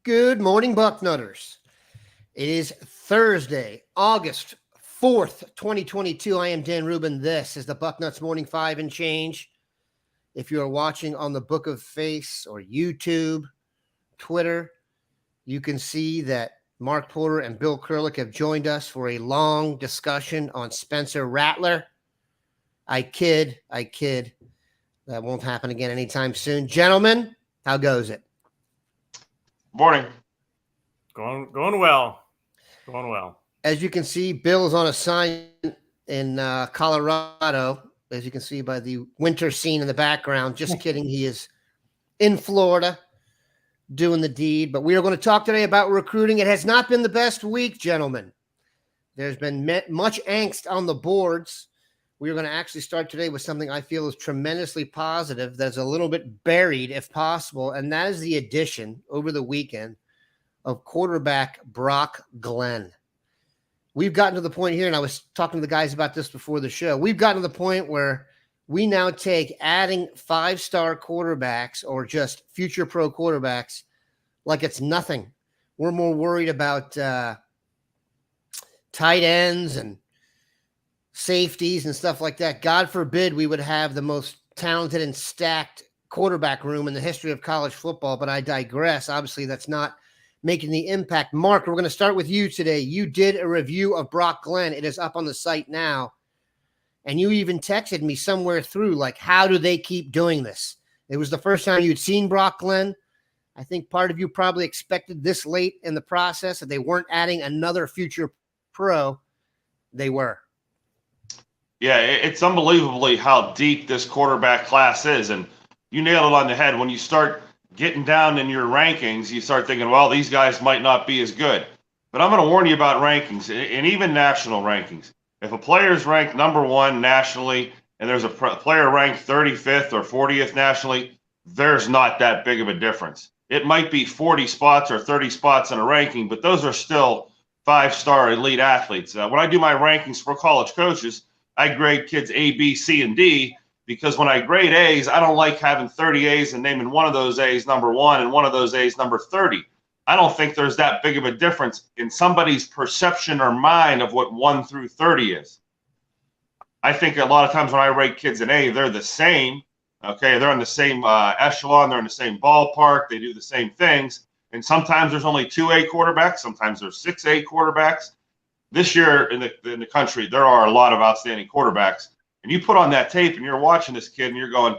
Good morning, Bucknutters. It is Thursday, August 4th, 2022. I am Dan Rubin. This is the Bucknuts Morning 5 and change. If you are watching on the Book of Face or YouTube, Twitter, you can see that Mark Porter and Bill Kurelic have joined us for a long discussion on Spencer Rattler. I kid. That won't happen again anytime soon. Gentlemen, how goes it? Morning. Going well. As you can see, Bill is on assignment in Colorado, as you can see by the winter scene in the background. Just kidding. He is in Florida doing the deed. But we are going to talk today about recruiting. It has not been the best week, gentlemen. There's been much angst on the boards. We are going to actually start today with something I feel is tremendously positive, that's a little bit buried if possible, and that is the addition over the weekend of quarterback Brock Glenn. We've gotten to the point here, and I was talking to the guys about this before the show, we've gotten to the point where we now take adding five-star quarterbacks or just future pro quarterbacks like it's nothing. We're more worried about tight ends and safeties and stuff like that. God forbid we would have the most talented and stacked quarterback room in the history of college football, but I digress. Obviously, that's not making the impact. Mark, we're going to start with you today. You did a review of Brock Glenn. It is up on the site now. And you even texted me somewhere through, like, how do they keep doing this? It was the first time you'd seen Brock Glenn. I think part of you probably expected this late in the process that they weren't adding another future pro. They were. Yeah, it's unbelievably how deep this quarterback class is. And you nailed it on the head. When you start getting down in your rankings, you start thinking, well, these guys might not be as good. But I'm going to warn you about rankings, and even national rankings. If a player is ranked number one nationally and there's a player ranked 35th or 40th nationally, there's not that big of a difference. It might be 40 spots or 30 spots in a ranking, but those are still five-star elite athletes. When I do my rankings for college coaches, I grade kids A, B, C, and D, because when I grade A's, I don't like having 30 A's and naming one of those A's number one and one of those A's number 30. I don't think there's that big of a difference in somebody's perception or mind of what 1 through 30 is. I think a lot of times when I rate kids in A, they're the same. Okay, they're in the same echelon, they're in the same ballpark, they do the same things. And sometimes there's only 2A quarterbacks, sometimes there's 6A quarterbacks. This year in the country, there are a lot of outstanding quarterbacks. And you put on that tape and you're watching this kid and you're going,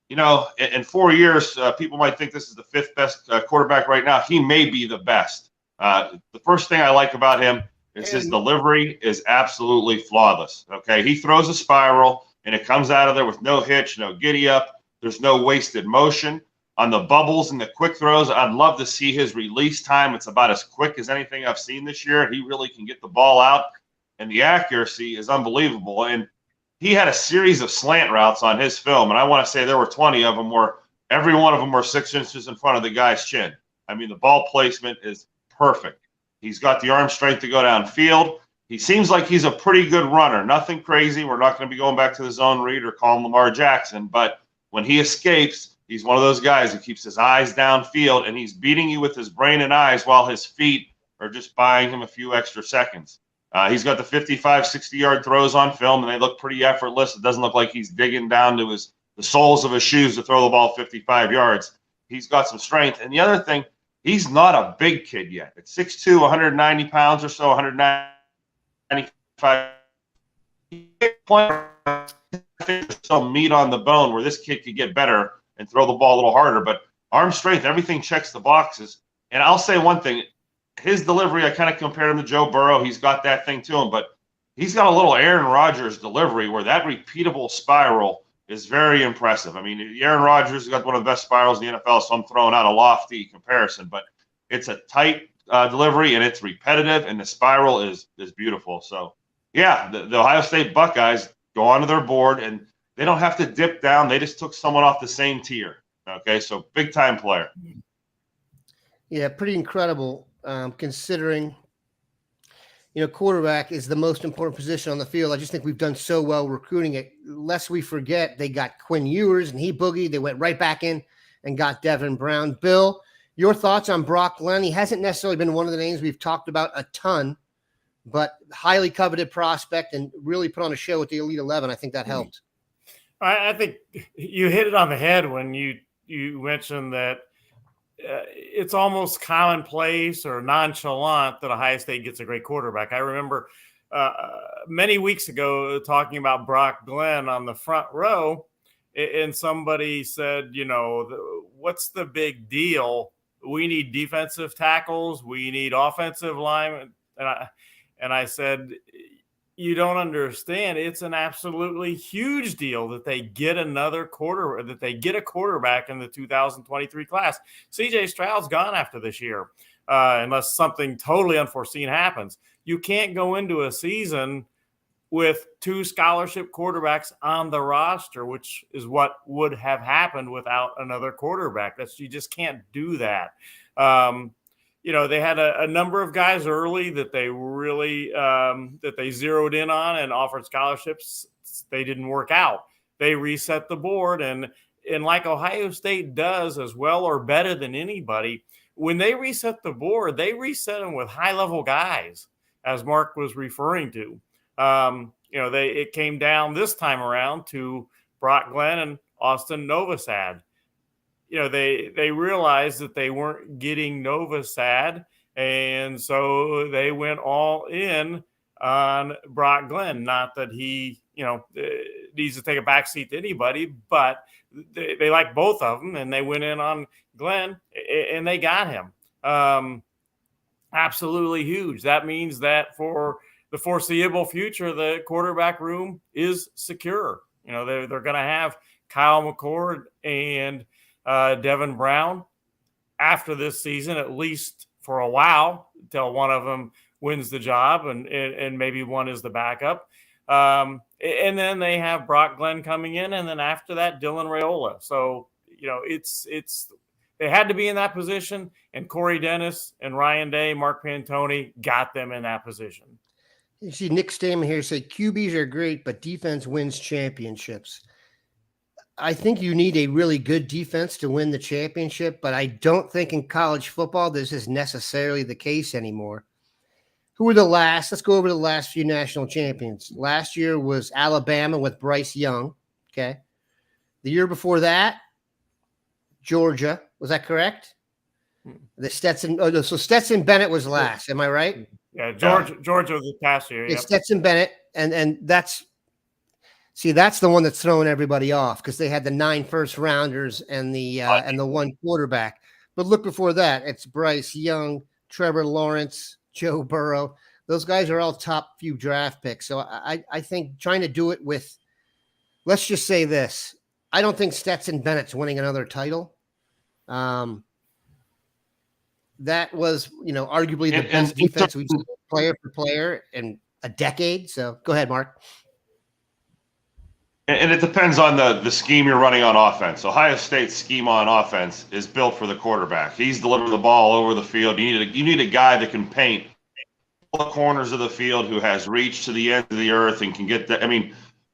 you know, in 4 years, people might think this is the fifth best quarterback right now. He may be the best. The first thing I like about him is his delivery is absolutely flawless. Okay, he throws a spiral and it comes out of there with no hitch, no giddy up. There's no wasted motion. On the bubbles and the quick throws, I'd love to see his release time. It's about as quick as anything I've seen this year. He really can get the ball out, and the accuracy is unbelievable. And he had a series of slant routes on his film, and I want to say there were 20 of them where every one of them were 6 inches in front of the guy's chin. I mean, the ball placement is perfect. He's got the arm strength to go downfield. He seems like he's a pretty good runner. Nothing crazy. We're not going to be going back to the zone read or calling Lamar Jackson, but when he escapes, he's one of those guys who keeps his eyes downfield, and he's beating you with his brain and eyes while his feet are just buying him a few extra seconds. He's got the 55, 60-yard throws on film, and they look pretty effortless. It doesn't look like he's digging down to the soles of his shoes to throw the ball 55 yards. He's got some strength. And the other thing, he's not a big kid yet. At 6'2", 190 pounds or so, 195. I think there's some meat on the bone where this kid could get better and throw the ball a little harder, but arm strength, everything checks the boxes. And I'll say one thing, his delivery, I kind of compared him to Joe Burrow. He's got that thing to him, but he's got a little Aaron Rodgers delivery where that repeatable spiral is very impressive. I mean, Aaron Rodgers has got one of the best spirals in the NFL, so I'm throwing out a lofty comparison, but it's a tight delivery and it's repetitive, and the spiral is beautiful. So, yeah, the Ohio State Buckeyes go onto their board, and they don't have to dip down. They just took someone off the same tier. Okay, so big-time player. Yeah, pretty incredible considering, you know, quarterback is the most important position on the field. I just think we've done so well recruiting it. Lest we forget, they got Quinn Ewers, and he boogied. They went right back in and got Devin Brown. Bill, Your thoughts on Brock Glenn? He hasn't necessarily been one of the names we've talked about a ton, but highly coveted prospect and really put on a show with the Elite 11. I think that helped. I think you hit it on the head when you mentioned that it's almost commonplace or nonchalant that Ohio State gets a great quarterback. I remember many weeks ago talking about Brock Glenn on the front row, and somebody said, what's the big deal? We need defensive tackles. We need offensive linemen. And I said, you don't understand. It's an absolutely huge deal that they get a quarterback in the 2023 class. CJ Stroud's gone after this year, unless something totally unforeseen happens. You can't go into a season with 2 scholarship quarterbacks on the roster, which is what would have happened without another quarterback. You just can't do that. They had a number of guys early that they really that they zeroed in on and offered scholarships. They didn't work out. They reset the board, and like Ohio State does as well or better than anybody, when they reset the board, they reset them with high-level guys, as Mark was referring to. It came down this time around to Brock Glenn and Austin Novosad. They realized that they weren't getting Novosad, and so they went all in on Brock Glenn. Not that he, needs to take a backseat to anybody, but they like both of them, and they went in on Glenn, and they got him. Absolutely huge. That means that for the foreseeable future, the quarterback room is secure. They're going to have Kyle McCord and Devin Brown after this season, at least for a while, until one of them wins the job and maybe one is the backup. And then they have Brock Glenn coming in, and then after that, Dylan Raiola. So, they had to be in that position, and Corey Dennis and Ryan Day, Mark Pantoni got them in that position. You see Nick Stamen here say QBs are great, but defense wins championships. I think you need a really good defense to win the championship, but I don't think in college football this is necessarily the case anymore. Who were the last? Let's go over the last few national champions. Last year was Alabama with Bryce Young. Okay. The year before that, Georgia. Was that correct? The Stetson. Oh, no, so Stetson Bennett was last. Am I right? Yeah, Georgia was the past year. Yep. Stetson Bennett, and that's the one that's throwing everybody off because they had the 9 first-rounders and the 1 quarterback. But look before that, it's Bryce Young, Trevor Lawrence, Joe Burrow. Those guys are all top few draft picks. So I think trying to do it with, let's just say this, I don't think Stetson Bennett's winning another title. That was, arguably the best defense we've seen player for player in a decade. So go ahead, Mark. And it depends on the scheme you're running on offense. Ohio State's scheme on offense is built for the quarterback. He's delivering the ball over the field. You need a guy that can paint all the corners of the field, who has reach to the end of the earth and can get that.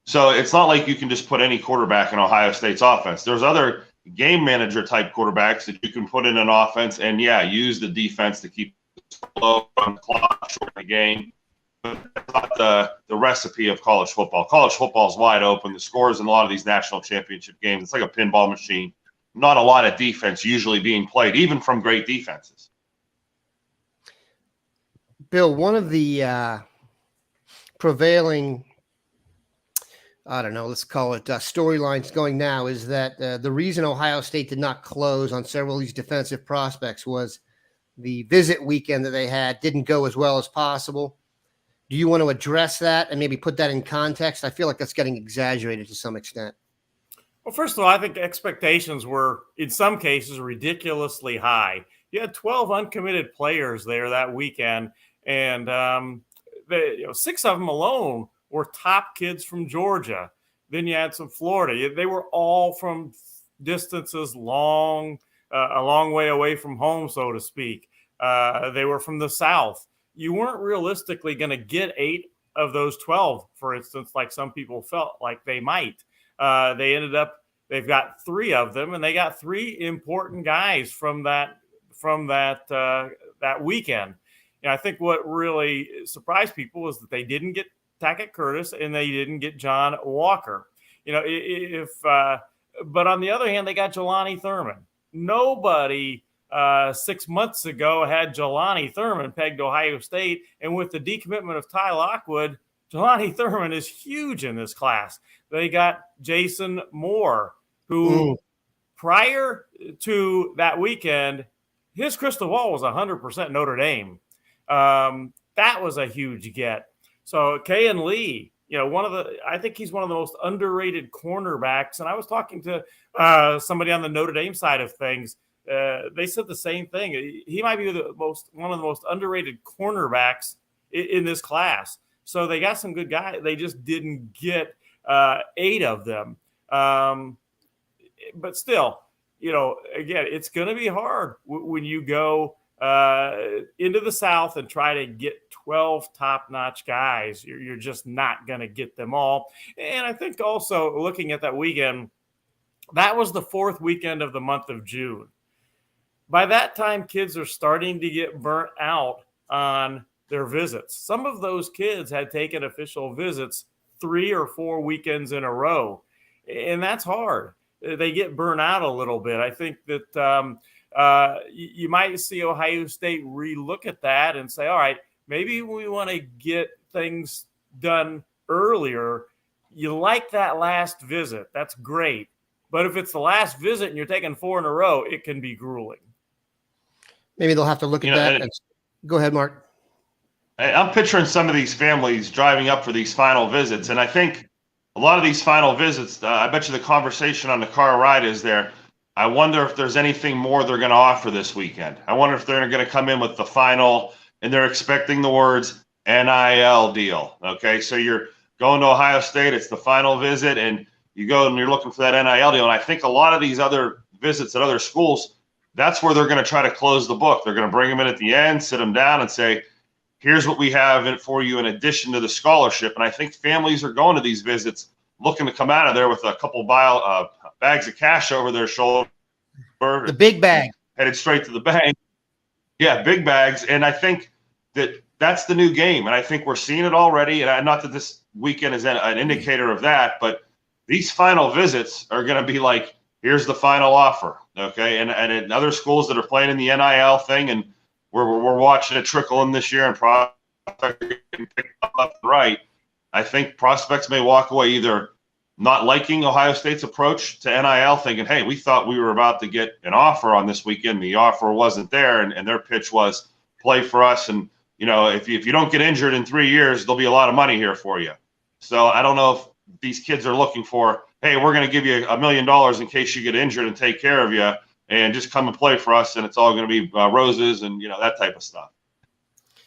So it's not like you can just put any quarterback in Ohio State's offense. There's other game manager type quarterbacks that you can put in an offense and use the defense to keep low on the clock, short the game. But that's not the recipe of college football. College football is wide open. The scores in a lot of these national championship games, it's like a pinball machine. Not a lot of defense usually being played, even from great defenses. Bill, one of the prevailing, I don't know, let's call it storylines going now is that the reason Ohio State did not close on several of these defensive prospects was the visit weekend that they had didn't go as well as possible. Do you want to address that and maybe put that in context? I feel like that's getting exaggerated to some extent. Well, first of all, I think the expectations were, in some cases, ridiculously high. You had 12 uncommitted players there that weekend, and 6 of them alone were top kids from Georgia. Then you had some Florida. They were all from distances a long way away from home, so to speak. They were from the South. You weren't realistically going to get 8 of those 12, for instance, like some people felt like they might. They've got 3 of them, and they got 3 important guys from from that weekend. And I think what really surprised people was that they didn't get Tackett Curtis and they didn't get John Walker. But on the other hand, they got Jelani Thurman. Nobody 6 months ago had Jelani Thurman pegged Ohio State, and with the decommitment of Ty Lockwood, Jelani Thurman is huge in this class. They got Jason Moore, who prior to that weekend, his crystal ball was 100% Notre Dame. That was a huge get. So Kayan Lee, I think he's one of the most underrated cornerbacks. And I was talking to somebody on the Notre Dame side of things. They said the same thing. He might be one of the most underrated cornerbacks in this class. So they got some good guys. They just didn't get 8 of them. But still, again, it's going to be hard when you go into the South and try to get 12 top-notch guys. You're just not going to get them all. And I think also looking at that weekend, that was the 4th weekend of the month of June. By that time, kids are starting to get burnt out on their visits. Some of those kids had taken official visits 3 or 4 weekends in a row, and that's hard. They get burnt out a little bit. I think that you might see Ohio State relook at that and say, all right, maybe we want to get things done earlier. You like that last visit. That's great. But if it's the last visit and you're taking 4 in a row, it can be grueling. Maybe they'll have to look at that. Go ahead, Mark. I'm picturing some of these families driving up for these final visits, and I think a lot of these final visits, I bet you the conversation on the car ride is there. I wonder if there's anything more they're going to offer this weekend. I wonder if they're going to come in with the final, and they're expecting the words NIL deal. Okay, so you're going to Ohio State, it's the final visit, and you go and you're looking for that NIL deal. And I think a lot of these other visits at other schools, that's where they're going to try to close the book. They're going to bring them in at the end, sit them down, and say, here's what we have for you in addition to the scholarship. And I think families are going to these visits looking to come out of there with a couple bags of cash over their shoulder. The big bag. Headed straight to the bank. Yeah, big bags. And I think that's the new game. And I think we're seeing it already. And not that this weekend is an indicator of that, but these final visits are going to be like, here's the final offer. Okay. And in other schools that are playing in the NIL thing, and we're watching it trickle in this year, and prospects are getting picked up left and right. I think prospects may walk away either not liking Ohio State's approach to NIL, thinking, hey, we thought we were about to get an offer on this weekend. The offer wasn't there, and their pitch was play for us. And, if you don't get injured in 3 years, there'll be a lot of money here for you. So I don't know if these kids are looking for, hey, we're going to give you $1 million in case you get injured and take care of you, and just come and play for us, and it's all going to be roses and that type of stuff.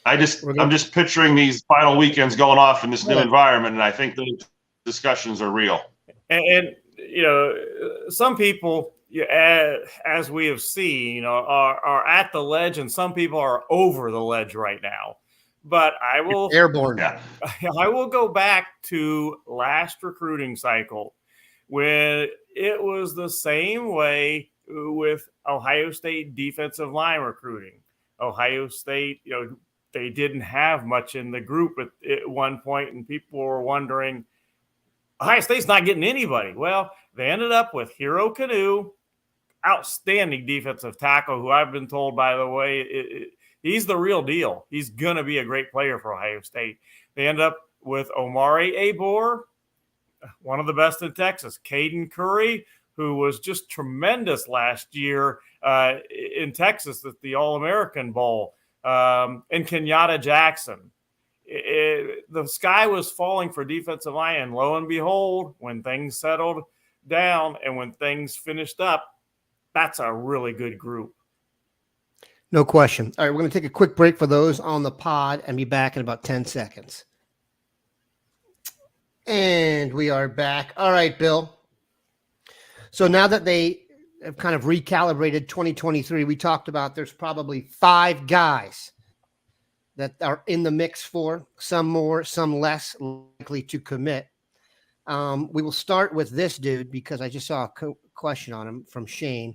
I'm just picturing these final weekends going off in this new environment, and I think those discussions are real. And some people, as we have seen, are at the ledge, and some people are over the ledge right now. But I will airborne. Yeah. I will go back to last recruiting cycle when it was the same way with Ohio State defensive line recruiting. Ohio State, they didn't have much in the group at one point, and people were wondering, Ohio State's not getting anybody. Well, they ended up with Hero Canoe, outstanding defensive tackle, who I've been told, by the way, he's the real deal. He's going to be a great player for Ohio State. They end up with Omari Abor, one of the best in Texas, Caden Curry, who was just tremendous last year in Texas at the All-American Bowl, and Kenyatta Jackson. The sky was falling for defensive line, and lo and behold, when things settled down and when things finished up, that's a really good group. No question. All right, we're going to take a quick break for those on the pod and be back in about 10 seconds. And we are back. All right, Bill. So now that they have kind of recalibrated 2023, we talked about there's probably 5 guys that are in the mix for, some more, some less likely to commit. We will start with this dude because I just saw a question on him from Shane.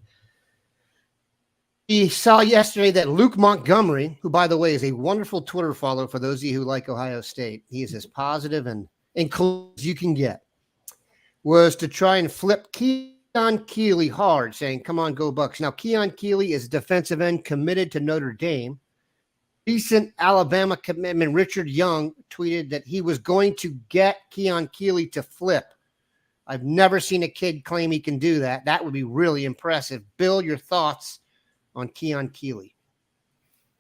We saw yesterday that Luke Montgomery, who, by the way, is a wonderful Twitter follow for those of you who like Ohio State, he is as positive and inclusive as you can get, was to try and flip Keon Keeley hard, saying, come on, go Bucks. Now, Keon Keeley is defensive end committed to Notre Dame. Recent Alabama commitment, Richard Young, tweeted that he was going to get Keon Keeley to flip. I've never seen a kid claim he can do that. That would be really impressive. Bill, your thoughts on Keon Keeley?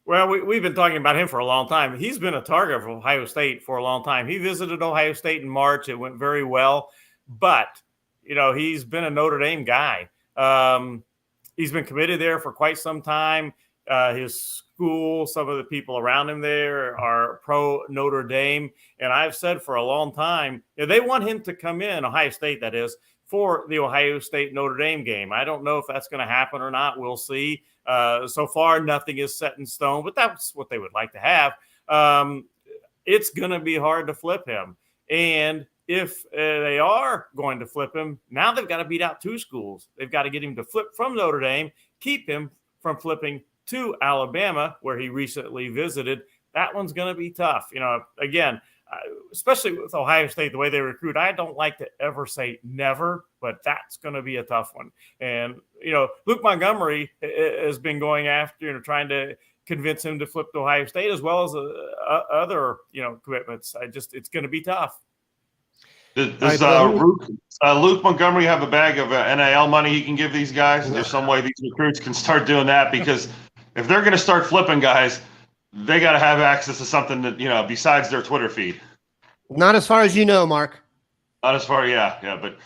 Well, we've been talking about him for a long time. He's been a target for Ohio State for a long time. He visited Ohio State in March. It went very well. But, he's been a Notre Dame guy. He's been committed there for quite some time. His school, some of the people around him there are pro Notre Dame. And I've said for a long time, they want him to come in, Ohio State, that is, for the Ohio State Notre Dame game. I don't know if that's going to happen or not. We'll see. So far, nothing is set in stone, but that's what they would like to have. It's going to be hard to flip him. And if they are going to flip him, now they've got to beat out two schools. They've got to get him to flip from Notre Dame, keep him from flipping to Alabama, where he recently visited. That one's going to be tough. Again, especially with Ohio State, the way they recruit, I don't like to ever say never, but that's going to be a tough one. And, Luke Montgomery has been going after, trying to convince him to flip to Ohio State, as well as other, commitments. It's going to be tough. Does Luke Montgomery have a bag of NIL money he can give these guys? Is there some way these recruits can start doing that? Because if they're going to start flipping guys, they got to have access to something that, besides their Twitter feed. Not as far as you know, Mark. Not as far, yeah. But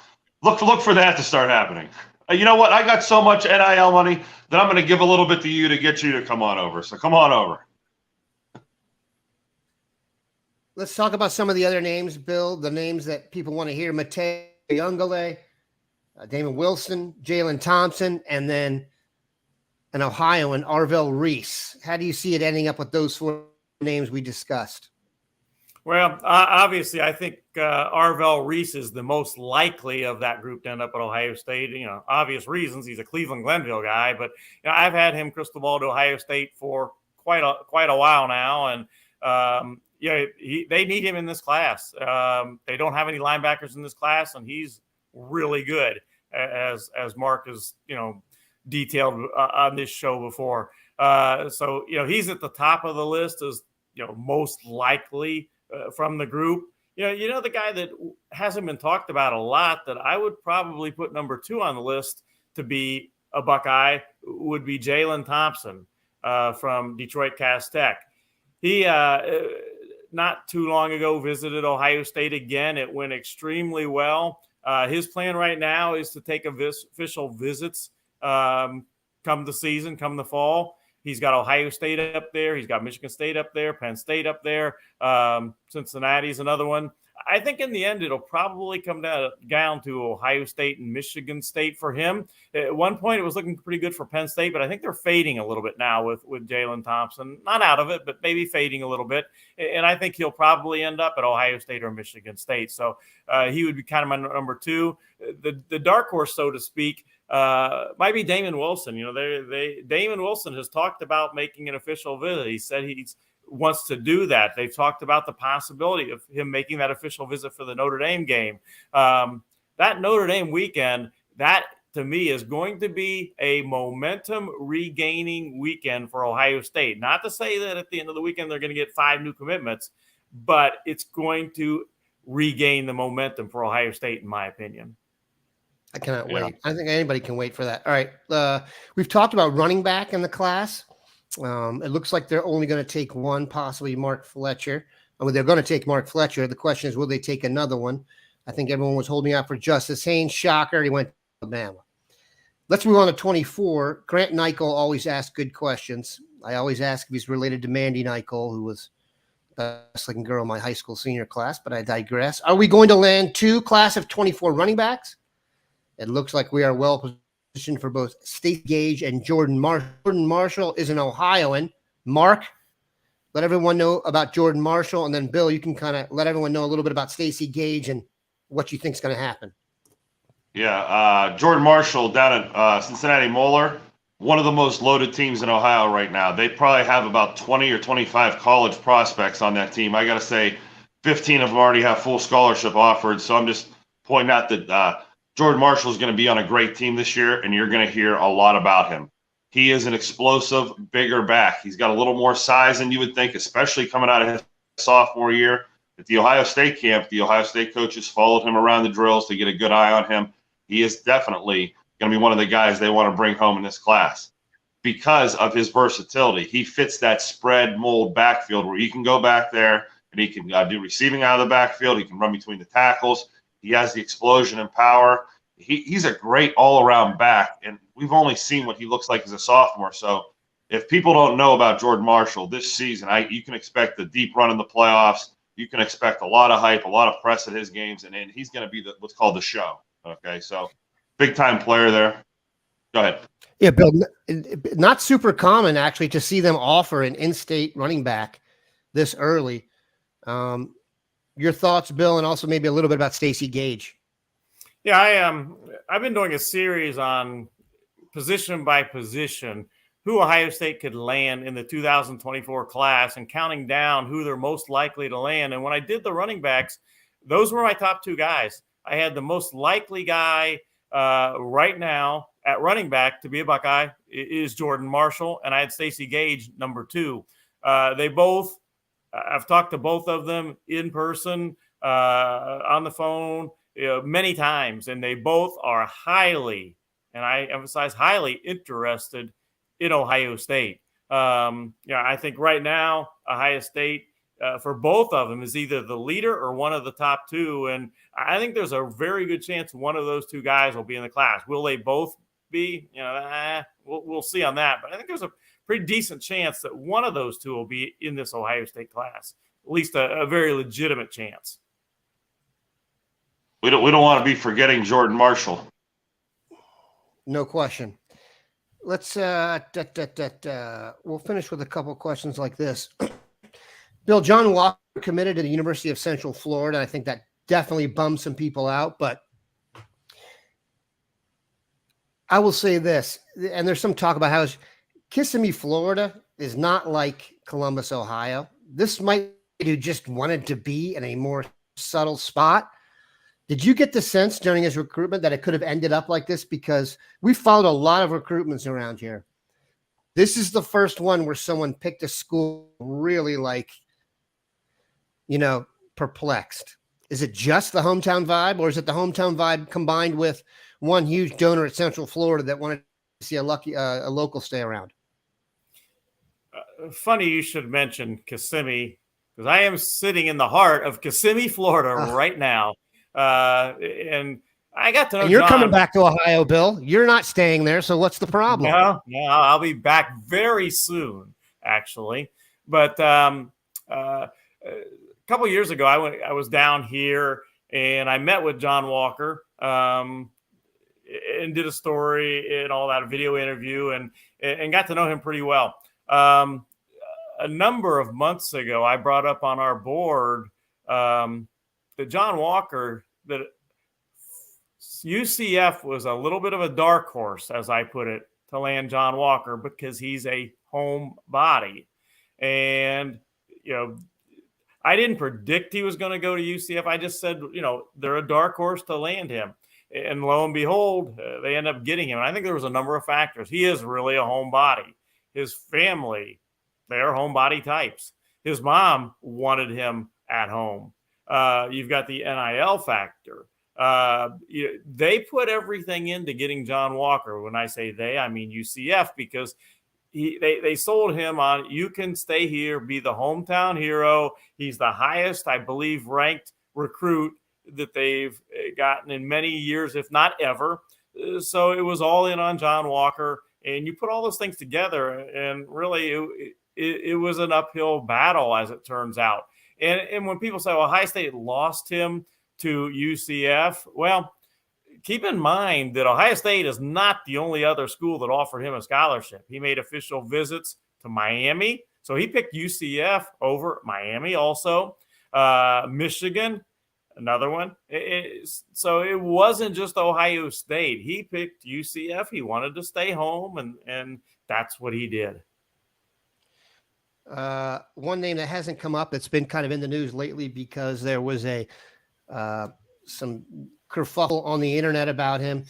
look for that to start happening. You know what? I got so much NIL money that I'm going to give a little bit to you to get you to come on over. So come on over. Let's talk about some of the other names, Bill, the names that people want to hear. Mateo Ungale, Damon Wilson, Jalen Thompson, and then an Ohioan, Arvell Reese. How do you see it ending up with those four names we discussed? Well, obviously, I think Arvell Reese is the most likely of that group to end up at Ohio State. Obvious reasons. He's a Cleveland Glenville guy, but I've had him crystal ball to Ohio State for quite a while now, and they need him in this class. They don't have any linebackers in this class, and he's really good, as Mark has detailed on this show before. So he's at the top of the list as most likely from the group. The guy that hasn't been talked about a lot that I would probably put number 2 on the list to be a Buckeye would be Jalen Thompson from Detroit Cass Tech. He not too long ago visited Ohio State again. It went extremely well. His plan right now is to take official visits come the season, come the fall. He's got Ohio State up there. He's got Michigan State up there, Penn State up there. Cincinnati's another one. I think in the end, it'll probably come down to Ohio State and Michigan State for him. At one point, it was looking pretty good for Penn State, but I think they're fading a little bit now with Jalen Thompson. Not out of it, but maybe fading a little bit. And I think he'll probably end up at Ohio State or Michigan State. So he would be kind of my number 2. The dark horse, so to speak, might be Damon Wilson. Damon Wilson has talked about making an official visit. He said he wants to do that. They've talked about the possibility of him making that official visit for the Notre Dame game. That Notre Dame weekend, that to me is going to be a momentum regaining weekend for Ohio State. Not to say that at the end of the weekend they're going to get 5 new commitments, but it's going to regain the momentum for Ohio State, in my opinion. I cannot wait. I think anybody can wait for that. All right. We've talked about running back in the class. It looks like they're only going to take one, possibly Mark Fletcher. They're going to take Mark Fletcher. The question is, will they take another one? I think everyone was holding out for Justice Haynes. Shocker. He went to Alabama. Let's move on to 24. Grant Nykel always asks good questions. I always ask if he's related to Mandy Nykel, who was the best-looking girl in my high school senior class, but I digress. Are we going to land 2 class of 24 running backs? It looks like we are well positioned for both Stacey Gage and Jordan Marshall. Jordan Marshall is an Ohioan. Mark, let everyone know about Jordan Marshall, and then Bill, you can kind of let everyone know a little bit about Stacey Gage and what you think is going to happen. Yeah, Jordan Marshall down at Cincinnati Moeller. one of the most loaded teams in Ohio right now. They probably have about 20 or 25 college prospects on that team. I got to say, 15 of them already have full scholarship offered. So I'm just pointing out that Jordan Marshall is going to be on a great team this year, and you're going to hear a lot about him. He is an explosive, bigger back. He's got a little more size than you would think, especially coming out of his sophomore year. At the Ohio State camp, the Ohio State coaches followed him around the drills to get a good eye on him. He is definitely going to be one of the guys they want to bring home in this class because of his versatility. He fits that spread mold backfield where he can go back there and he can do receiving out of the backfield. He can run between the tackles. He has the explosion and power. He's a great all-around back, and we've only seen what he looks like as a sophomore. So if people don't know about Jordan Marshall this season, you can expect a deep run in the playoffs. You can expect a lot of hype, a lot of press at his games, and he's going to be what's called the show. Okay, so big-time player there. Go ahead. Yeah, Bill, not super common, actually, to see them offer an in-state running back this early. Your thoughts, Bill, and also maybe a little bit about Stacey Gage. Yeah, I've been doing a series on position by position who Ohio State could land in the 2024 class and counting down who they're most likely to land. And when I did the running backs, those were my top two guys. I had the most likely guy right now at running back to be a Buckeye is Jordan Marshall, and I had Stacey Gage number 2. I've talked to both of them in person, on the phone, many times, and they both are highly, and I emphasize highly, interested in Ohio State. I think right now Ohio State for both of them is either the leader or one of the top two, and I think there's a very good chance one of those two guys will be in the class. Will they both be? We'll see on that, but I think there's a pretty decent chance that one of those two will be in this Ohio State class, at least a very legitimate chance. We don't want to be forgetting Jordan Marshall. No question. Let's we'll finish with a couple of questions like this. Bill, John Walker committed to the University of Central Florida. I think that definitely bummed some people out, but I will say this, and there's some talk about how Kissimmee, Florida is not like Columbus, Ohio. This might be who just wanted to be in a more subtle spot. Did you get the sense during his recruitment that it could have ended up like this? Because we followed a lot of recruitments around here. This is the first one where someone picked a school really perplexed. Is it just the hometown vibe, or is it the hometown vibe combined with one huge donor at Central Florida that wanted to see a local stay around? Funny you should mention Kissimmee, because I am sitting in the heart of Kissimmee, Florida right now. And I got to know you're John. Coming back to Ohio, Bill. You're not staying there, so what's the problem? No, I'll be back very soon, actually. But a couple of years ago, I was down here and I met with John Walker and did a story and all that, a video interview, and got to know him pretty well. A number of months ago, I brought up on our board that John Walker, that UCF was a little bit of a dark horse, as I put it, to land John Walker because he's a home body. And, I didn't predict he was going to go to UCF. I just said, they're a dark horse to land him. And lo and behold, they end up getting him. And I think there was a number of factors. He is really a home body. His family, they're homebody types. His mom wanted him at home. You've got the NIL factor. They put everything into getting John Walker. When I say they, I mean UCF, because they sold him on, you can stay here, be the hometown hero. He's the highest, I believe, ranked recruit that they've gotten in many years, if not ever. So it was all in on John Walker. And you put all those things together, and really it was an uphill battle, as it turns out. And when people say, well, Ohio State lost him to UCF, well, keep in mind that Ohio State is not the only other school that offered him a scholarship. He made official visits to Miami. So he picked UCF over Miami also. Michigan, another one. So it wasn't just Ohio State. He picked UCF. He wanted to stay home, and that's what he did. One name that hasn't come up that's been kind of in the news lately because there was some kerfuffle on the internet about him.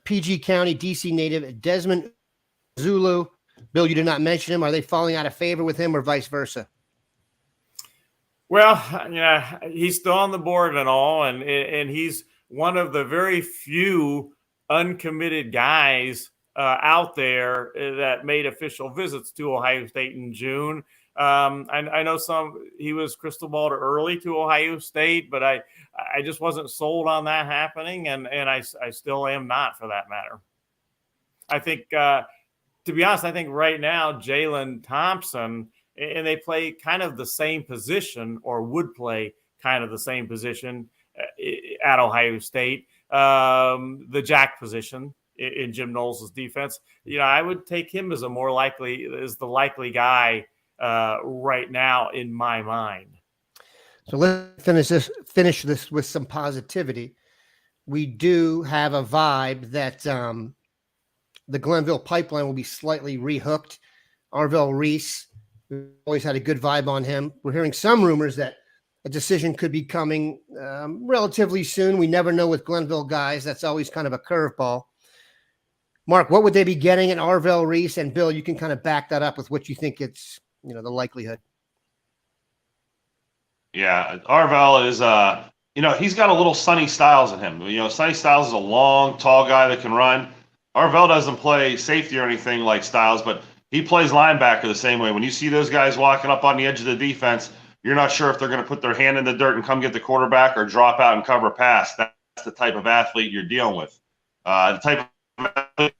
PG County, DC native Desmond Zulu. Bill, you did not mention him. Are they falling out of favor with him or vice versa? Well, yeah, he's still on the board and all, and he's one of the very few uncommitted guys out there that made official visits to Ohio State in June. I know he was crystal balled early to Ohio State, but I just wasn't sold on that happening, and I still am not, for that matter. I think, to be honest, I think right now Jalen Thompson, and they play kind of the same position, or would play kind of the same position at Ohio State, the jack position in Jim Knowles' defense. I would take him as the likely guy right now in my mind. So let's finish this with some positivity. We do have a vibe that the Glenville pipeline will be slightly rehooked. Arvell Reese, we always had a good vibe on him. We're hearing some rumors that a decision could be coming relatively soon. We never know with Glenville guys. That's always kind of a curveball. Mark, what would they be getting in Arvell Reese? And Bill, you can kind of back that up with what you think it's, the likelihood. Yeah, Arvell is, he's got a little Sonny Styles in him. Sonny Styles is a long, tall guy that can run. Arvell doesn't play safety or anything like Styles, but he plays linebacker the same way. When you see those guys walking up on the edge of the defense, you're not sure if they're going to put their hand in the dirt and come get the quarterback or drop out and cover a pass. That's the type of athlete you're dealing with. The type of athlete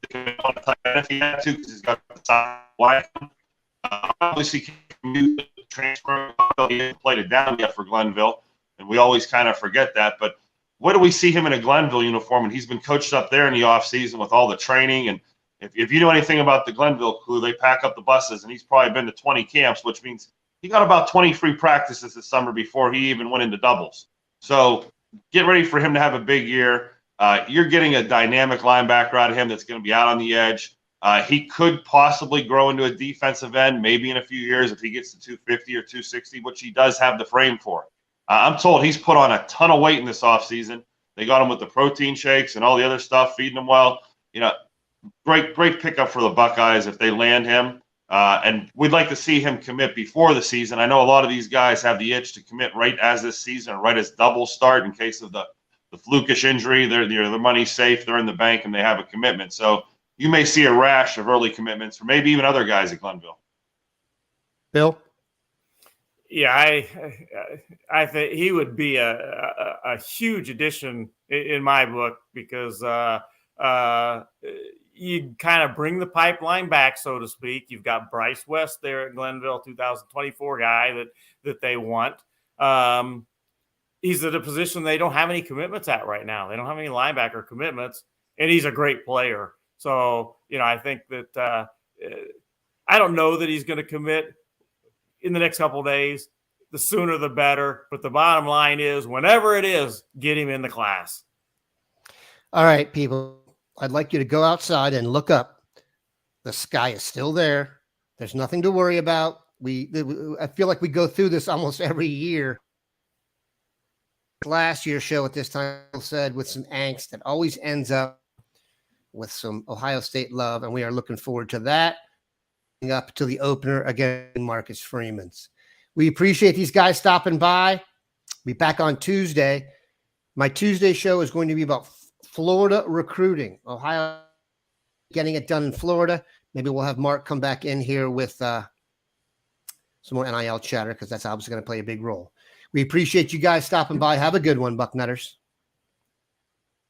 if he had to, because he's got the top line. Obviously, transfer, he hasn't played it down yet for Glenville, and we always kind of forget that. But what do we see him in a Glenville uniform? And he's been coached up there in the offseason with all the training. And if you know anything about the Glenville crew, they pack up the buses, and he's probably been to 20 camps, which means he got about 20 free practices this summer before he even went into doubles. So get ready for him to have a big year. You're getting a dynamic linebacker out of him that's going to be out on the edge. He could possibly grow into a defensive end maybe in a few years if he gets to 250 or 260, which he does have the frame for. I'm told he's put on a ton of weight in this offseason. They got him with the protein shakes and all the other stuff, feeding him well. Great pickup for the Buckeyes if they land him. And we'd like to see him commit before the season. I know a lot of these guys have the itch to commit right as this season, right as double start in case of the flukish injury. Their money's safe, they're in the bank, and they have a commitment. So you may see a rash of early commitments for maybe even other guys at Glenville. Bill? Yeah, I think he would be a huge addition in my book because you kind of bring the pipeline back, so to speak. You've got Bryce West there at Glenville, 2024 guy that they want. He's at a position they don't have any commitments at right now. They don't have any linebacker commitments, and he's a great player. So, I think that I don't know that he's going to commit in the next couple of days. The sooner the better. But the bottom line is, whenever it is, get him in the class. All right, people. I'd like you to go outside and look up. The sky is still there. There's nothing to worry about. I feel like we go through this almost every year. Last year's show at this time said with some angst that always ends up with some Ohio State love, and we are looking forward to that. Up to the opener again, Marcus Freeman's. We appreciate these guys stopping by. Be back on Tuesday. My Tuesday show is going to be about Florida recruiting. Ohio getting it done in Florida. Maybe we'll have Mark come back in here with some more NIL chatter because that's obviously going to play a big role. We appreciate you guys stopping by. Have a good one, Bucknutters.